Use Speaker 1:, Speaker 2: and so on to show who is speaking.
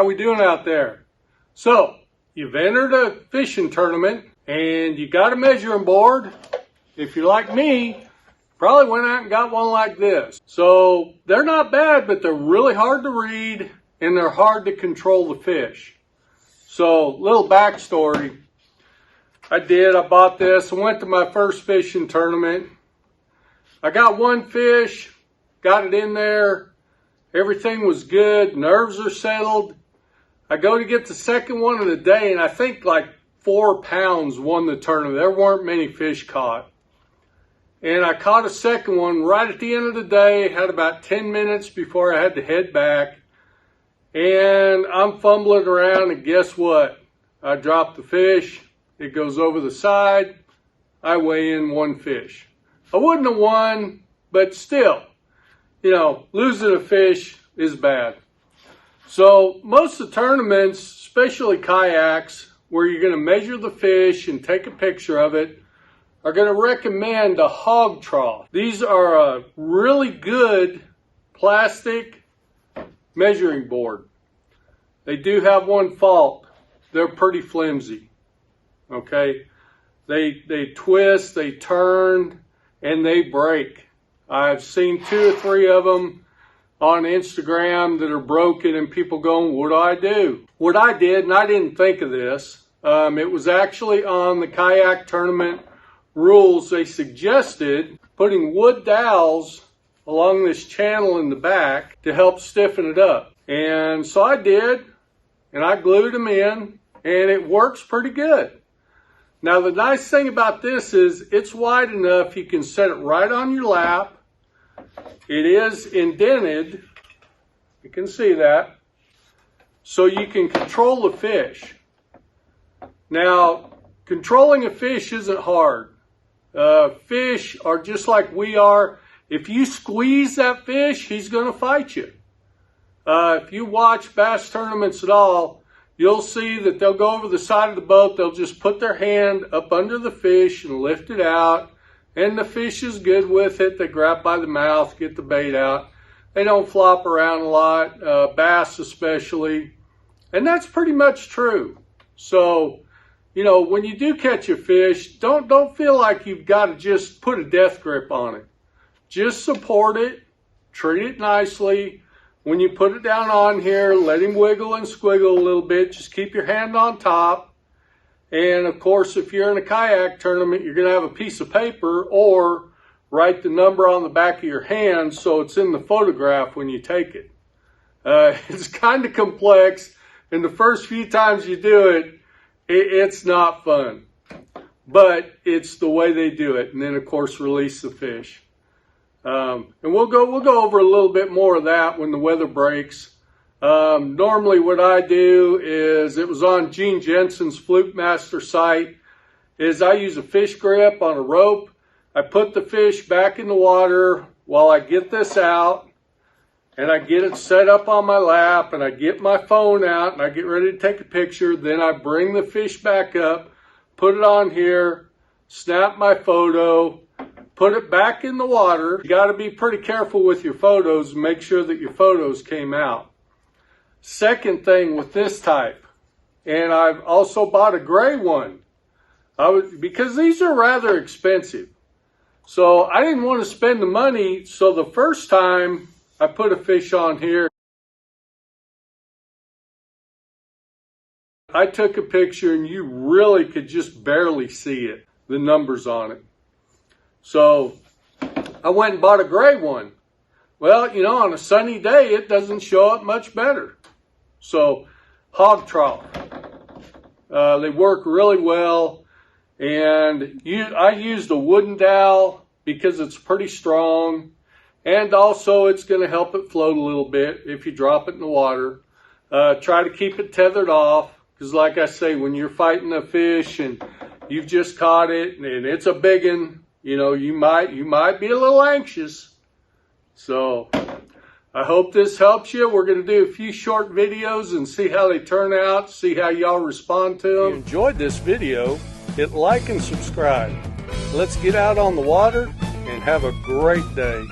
Speaker 1: How we doing out there? So, you've entered a fishing tournament and you got a measuring board. If you're like me, probably went out and got one like this. So, they're not bad, but they're really hard to read and they're hard to control the fish. So, little backstory. I bought this. I went to my first fishing tournament. I got one fish, got it in there. Everything was good. Nerves are settled. I go to get the second one of the day, and I think like 4 pounds won the tournament. There weren't many fish caught. And I caught a second one right at the end of the day, had about 10 minutes before I had to head back. And I'm fumbling around, and guess what? I dropped the fish. It goes over the side. I weigh in 1 fish. I wouldn't have won, but still, losing a fish is bad. So most of the tournaments, especially kayaks, where you're going to measure the fish and take a picture of it, are going to recommend a Hawg Trough. These are a really good plastic measuring board. They do have one fault. They're pretty flimsy. Okay? They twist, they turn, and they break. I've seen 2 or 3 of them on Instagram that are broken and people going, what do I do? What I did, and I didn't think of this, it was actually on the kayak tournament rules. They suggested putting wood dowels along this channel in the back to help stiffen it up. And so I did, and I glued them in, and it works pretty good. Now the nice thing about this is it's wide enough you can set it right on your lap. It is indented, you can see that, so you can control the fish. Now, controlling a fish isn't hard. Fish are just like we are. If you squeeze that fish, he's going to fight you. If you watch bass tournaments at all, you'll see that they'll go over the side of the boat, they'll just put their hand up under the fish and lift it out, and the fish is good with it. They grab by the mouth, get the bait out. They don't flop around a lot, bass especially, and that's pretty much true. So, when you do catch a fish, don't feel like you've got to just put a death grip on it. Just support it, treat it nicely. When you put it down on here, let him wiggle and squiggle a little bit. Just keep your hand on top. And of course, if you're in a kayak tournament, you're going to have a piece of paper or write the number on the back of your hand so it's in the photograph when you take it. It's kind of complex, and the first few times you do it, it's not fun. But it's the way they do it. And then, of course, release the fish. And we'll go over a little bit more of that when the weather breaks. Normally what I do is, it was on Gene Jensen's Fluke Master site, is I use a fish grip on a rope. I put the fish back in the water while I get this out, and I get it set up on my lap, and I get my phone out, and I get ready to take a picture. Then I bring the fish back up, put it on here, snap my photo, put it back in the water. You got to be pretty careful with your photos and make sure that your photos came out. Second thing with this type, and I've also bought a gray one, because these are rather expensive. So I didn't want to spend the money, so the first time I put a fish on here, I took a picture and you really could just barely see it, the numbers on it. So I went and bought a gray one. Well, on a sunny day, it doesn't show up much better. So Hawg Trough, they work really well. And I used a wooden dowel because it's pretty strong. And also it's going to help it float a little bit if you drop it in the water. Try to keep it tethered off. Because like I say, when you're fighting a fish and you've just caught it and it's a big one, you might be a little anxious. So I hope this helps you. We're going to do a few short videos and see how they turn out, see how y'all respond to them. If you enjoyed this video, hit like and subscribe. Let's get out on the water and have a great day.